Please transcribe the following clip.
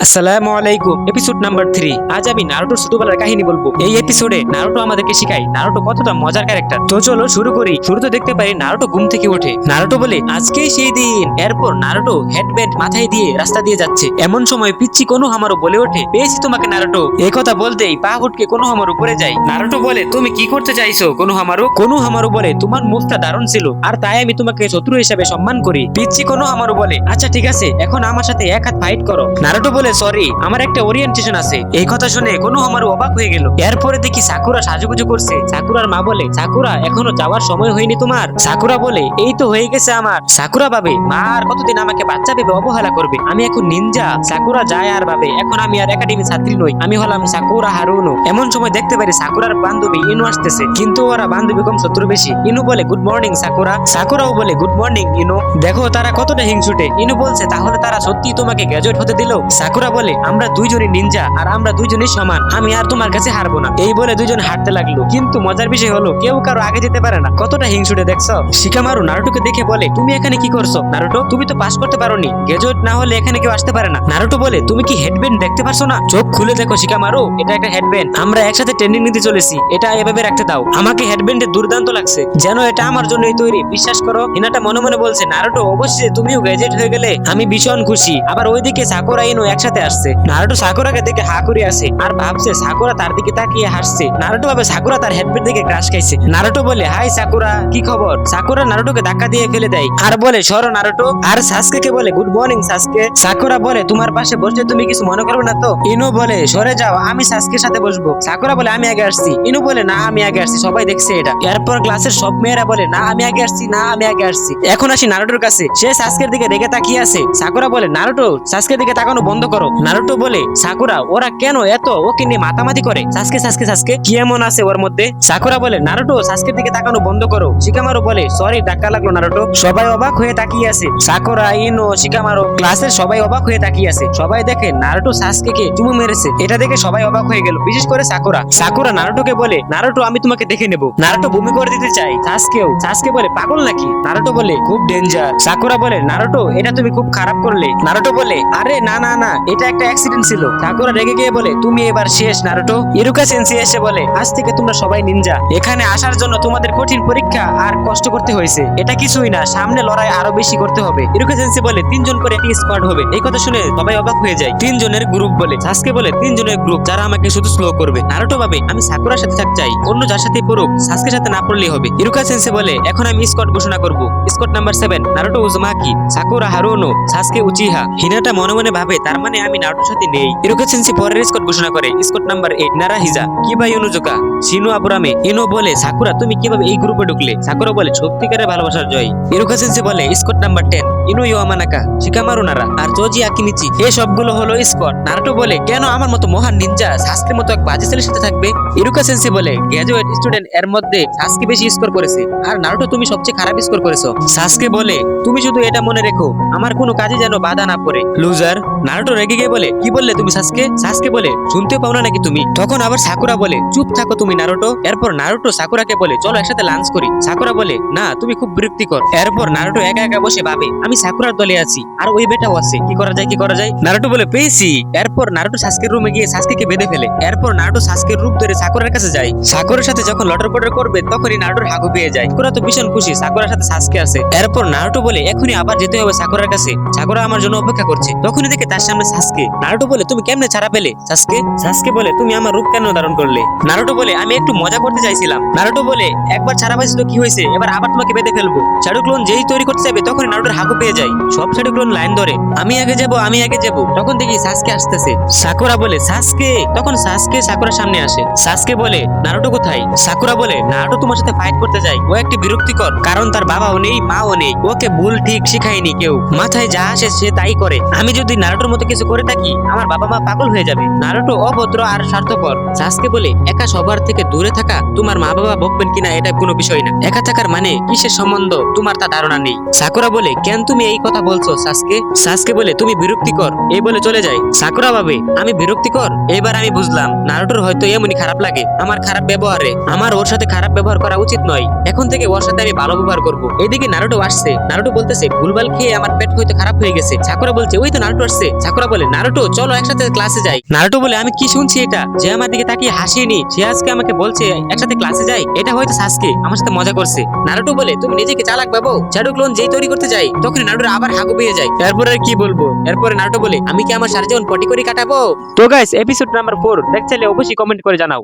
আসসালামু আলাইকুম। Episode number 3। আজ আমি নারুটোর ছোটবেলার কাহিনী বলবো। এই এপিসোডে নারুটো আমাদেরকে শেখায় নারুটো কতটা মজার ক্যারেক্টার। তো চলো শুরু করি। শুরুতে দেখতে পারি নারুটো ঘুম থেকে ওঠে। নারুটো বলে আজকেই সেই দিন। এরপর নারুটো হেডব্যান্ড মাথায় দিয়ে রাস্তা দিয়ে যাচ্ছে। এমন সময় পিচ্চি কোনোহামারু বলে ওঠে, পেয়েছি তোমাকে নারুটো। এই কথা বলতেই পা হুটকে কোনোহামারু পড়ে যায়। নারুটো বলে, তুমি কি করতে চাইছো কোনোহামারু? কোনোহামারু বলে, তোমার মুভটা দারুণ ছিল, আর তাই আমি তোমাকে শত্রু হিসেবে সম্মান করি। পিচ্চি কোনোহামারু বলে, আচ্ছা ঠিক আছে, এখন আমার সাথে এক হাত ফাইট করো। নারুটো বলে, সরি, আমার একটা ওরিয়েন্টেশন আছে। এই কথা শুনে কোনোহামারু অবাক হয়ে গেল। এরপরে দেখি সাকুরা সাজুগুজু করছে। সাকুরার মা বলে, সাকুরা এখনো যাওয়ার সময় হয়নি তোমার? সাকুরা বলে, এই তো হয়ে গেছে আমার। সাকুরা ভাবে, মা আর কতদিন আমাকে বাচ্চা ভেবে অবহেলা করবে? আমি এখন নিনজা। সাকুরা যায় আর ভাবে, এখন আমি আর একাডেমি ছাত্রী নই, আমি হলাম সাকুরা হারুনো। এমন সময় দেখতে পারি সাকুরার বান্ধবী ইনু আসতেছে, কিন্তু ওরা বান্ধবী কম শত্রু বেশি। ইনু বলে, গুড মর্নিং সাকুরা। সাকুরাও বলে, গুড মর্নিং ইনু। দেখো তারা কতটা হিংসুটে। ইনু বলছে, তাহলে তারা সত্যি তোমাকে গ্রাজুয়েট হতে দিল? সাকুরা বলে, আমরা দুইজনই নিনজা আর আমরা দুইজনই সমান, আমি আর তোমার কাছে হারবো না। এই বলে দুইজন হাঁটতে লাগলো। কিন্তু মজার বিষয় হলো কেউ কারো আগে যেতে পারে না। কতটা হিংসুটে দেখছো। শিকামারু নারুটোকে দেখে বলে, তুমি এখানে কি করছো নারুটো? তুমি তো পাস করতে পারোনি, গ্রাজুয়েট না হলে এখানে কেউ আসতে পারে না। নারুটো বলে, তুমি কি হেডব্যান্ড দেখতে পারছো না? চোখ খুলে দেখো শিকামারু, এটা একটা হেডব্যান্ড। আমরা একসাথে ট্রেনিং নিতে চলেছি, এটা এভাবে রাখতে দাও। আমাকে হেডব্যান্ডে দুর্দান্ত লাগছে, যেন এটা আমার জন্যই তৈরি, বিশ্বাস করো। হিনাটা মনে মনে বলছে, নারুটো অবশ্যই তুমিও গ্রাজুয়েট হয়ে গেলে আমি ভীষণ খুশি। আবার ওইদিকে সাকুরা ইনু একসাথে আসছে। নারুটো সাকুরাকে দেখে হা করে আছে আর ভাবছে সাকুরা তার দিকে তাকিয়ে হাসছে। নারুটো ভাবে সাকুরা তার হেডব্যান্ড দেখে ক্রাশ খাইছে। নারুটো বলে, হাই সাকুরা, কি খবর? সাকুরা নারুটোকে ধাক্কা দিয়ে ফেলে দেয় আর বলে, সরো নারুটো। আর সাসকে বলে, গুড মর্নিং সাসকে। সাকুরা বলে, তোমার পাশে বসলে তুমি কিছু মনে করবে না তো? ইনু বলে, সরে যাও, আমি সাসকের সাথে বসবো। সাকুরা বলে, আমি আগে আসছি। ইনু বলে, না আমি আগে আসছি, সবাই দেখছে এটা। এরপর ক্লাসের সব মেয়েরা বলে, না আমি আগে আসছি, না আমি আগে আসছি। এখন আসি নারুটোর কাছে। সে সাসকের দিকে রেগে তাকিয়ে আছে। সাকুরা বলে, নারুটো সাসকের দিকে তাকানো বন্ধ করো। নারুটো বলে, সাকুরা ওরা কেন এত ওকে নিয়ে মাতামাতি করে? সাসকে সাসকে সাসকে কি এমন আছে ওর মধ্যে? সাকুরা বলে, নারুটো সাসকের দিকে তাকানো বন্ধ করো। শিকামারু বলে, সরি ধাক্কা লাগলো নারুটো। সবাই অবাক হয়ে তাকিয়ে আছে। সাকুরা, ইনো, শিকামারু, ক্লাসের সবাই অবাক হয়ে তাকিয়ে আছে। সবাই দেখে নারুটো সাসকেকে চুমু মেরেছে। এটা দেখে সবাই অবাক হয়ে গেল, বিশেষ করে সাকুরা। সাকুরা নারুটোকে বলে, নারুটো আমি তোমাকে দেখে নেব। নারুটো বমি করে দিতে চাই। সাসকে বলে, পাগল নাকি? নারুটো বলে, খুব ডেঞ্জার। সাকুরা বলে, নারুটো এটা তুমি খুব খারাপ করলে। নারুটো বলে, আরে না না না, এটা একটা অ্যাক্সিডেন্ট ছিল। সাকুরা রেগে গিয়ে বলে, তুমি এবার শেষ নারুটো। ইরুকা সেন্সেই এসে বলে, আজ থেকে তোমরা সবাই নিনজা। এখানে আসার জন্য তোমাদের কঠিন পরীক্ষা আর কষ্ট করতে হয়েছে, এটা কিছুই না, সামনে লড়াই আরো বেশি করতে হবে। ইরুকা সেন্সেই বলে, 3 জন করে একটি স্কোয়াড হবে। এই কথা শুনে সবাই অবাক হয়ে যায়। 3 জনের গ্রুপ বলে। সাসকে বলে, 3 জনের গ্রুপ যারা আমাকে শুধু স্লো করবে। নারুটো ভাবে, আমি সাকুরার সাথে থাকতে চাই, অন্য যার সাথে পড়ুক, সাসকের সাথে না পড়লেই হবে। ইরুকা সেন্সেই বলে, এখন আমি স্কোয়াড ঘোষণা করব। Squad number 7 Naruto Uzumaki, Sakura Haruno, Sasuke Uchiha. Hinata মনে মনে ভাবে, তার মানে আমি নারুটোর সাথে নেই। ইরুকা সেন্সেই পরের স্কোয়াড ঘোষণা করে। স্কোয়াড নাম্বার 8 নারাহিজা, কিবা ইউনুজুকা, শিনু আবুরামে। ইনো বলে, সাকুরা তুমি কিভাবে এই গ্রুপে ঢুকলে? সাকুরা বলে, সত্যিকারের ভালোবাসার জয়। ইরুকা সেন্সেই বলে, স্কোয়াড নাম্বার 10 ইনু ইয়ামানাকা, শিকামারু নারা আর জোজি আকিনিচি, এই সবগুলো হলো স্কোয়াড। নারুটো বলে, কেন আমার মতো মহান নিনজা সাসকের মতো এক বাজে ছেলের সাথে থাকবে? ইরুকা সেন্সেই বলে, গ্রাজুয়েট স্টুডেন্ট এর মধ্যে সাসকে বেশি স্কোর করেছে, আর নারুটো তুমি সবচেয়ে খারাপ স্কোর করেছো। সাসকে বলে, তুমি শুধু এটা মনে রেখো, আমার কোনো কাজে যেন বাধা না পড়ে, লুজার। নারুটো রেগে গিয়ে বলে, কি বললে তুমি সাসকে? সাসকে বলে, শুনতেও পাও না নাকি তুমি? তখন আবার সাকুরা বলে, চুপ থাকো তুমি নারুটো। এরপর নারুটো সাকুরাকে বলে, চলো একসাথে লাঞ্চ করি। সাকুরা বলে, না তুমি খুব বিরক্তিকর। এরপর নারুটো একা একা বসে ভাবে, আমি সাকুরার দলে আছি আর ওই বেটাও আছে, কি করা যায় কি করা যায়? নারুটো বলে, পেয়েছি। এরপর নারুটো সাসকের রুমে গিয়ে সাসকেকে বেঁধে ফেলে। এরপর নারুটো সাসকের রূপ ধরে সাকুরার কাছে যায়। সাকুরার সাথে যখন লটর পটর করবে তখনই নারুটোর হাগু পেয়ে যায়। সাকুরা তো ভীষণ খুশি সাকুরার সাথে সাসকে আছে। এরপর নারুটো বলে, এখনই আবার যেতে হবে সাকুরার কাছে, সাকুরা আমার জন্য অপেক্ষা করছে। তখনই দেখে তার সামনে সাসকে। নারুটো বলে, তুমি কেমনে ছাড়া পেলে সাসকে? সাসকে বলে, তুমি আমার রূপ কেন ধারণ করলে? নারুটো বলে, আমি একটু মজা করতে চাইছিলাম। নারুটো বলে, একবার ছাড়া পাইছি তো কি হয়েছে, এবার আবার তোমাকে বেঁধে ফেলবো। শ্যাডো ক্লোন যেই তৈরি করতে যাবে তখনই নারুটোর হাগু পেয়ে যায়। সব শ্যাডো ক্লোন লাইন ধরে, আমি আগে যাবো আমি আগে যাবো। তখন দেখি সাসকে আসতেছে। সাকুরা বলে, সাসকে। তখন সাসকে সাকুরার সামনে আসে। সাসকে বলে, নারুটো কোথায়? সাকুরা বলে, নারুটো তোমার সাথে ফাইট করতে যায়, ও একটি বিরক্তিকর, কারণ তার বাবাও নেই মাও নেই, ওকে ভুল ঠিক শিখায়নি কেউ, মাথায় যা আসে সে তাই করে। আমি যদি নারুটোর মতো কিছু করে থাকি আমার বাবা মা পাগল হয়ে যাবে। নারুটো অভদ্র আর স্বার্থপর। সাসকে বলে, একা সবার থেকে দূরে থাকা তোমার মা বাবা বকবেন কিনা এটা কোনো বিষয় না, একা থাকার মানে কিসের সম্বন্ধ তোমার তা ধারণা নেই। সাকুরা বলে, কেন তুমি এই কথা বলছো সাসকে? সাসকে বলে, তুমি বিরক্তিকর, এই বলে চলে যায়। সাকুরা ভাবে, আমি বিরক্তিকর? এবার আমি বুঝলাম নারুটোর হয়তো এমনই খারাপ লাগে আমার খারাপ ব্যবহারে, আমার ওর সাথে খারাপ ব্যবহার করা উচিত নয়, এখন থেকে ওর সাথে আমি ভালো ব্যবহার করবো। এদিকে নারুটো আসছে। নারুটো বলতেছে, ভুলভাল খেয়ে আমার পেট হয়তো খারাপ হয়ে গেছে। সাকুরা বলছে, ওই তো নারুটো আসছে। সাকুরা বলে নারুটো চলো একসাথে ক্লাসে যাই। নারুটো বলে আমি কি শুনছি এটা, যে আমার দিকে তাকিয়ে হাসিনি সে আজকে আমাকে বলছে একসাথে ক্লাসে যাই, এটা হয়তো সাসকে আমার সাথে মজা করছে। নারুটো বলে তুমি নিজেকে চালাক ভাবো, শ্যাডো ক্লোন যেই তৈরি করতে যাই তখন নারুটো আবার হাগু পেয়ে যায়। এরপর আর কি বলবো, এরপরে নারুটো বলে আমি কি আমার সারা জীবন পটি করে কাটাবো। তো গাইস এপিসোড নাম্বার 4 দেখতে চাইলে অবশ্যই কমেন্ট করে জানাও।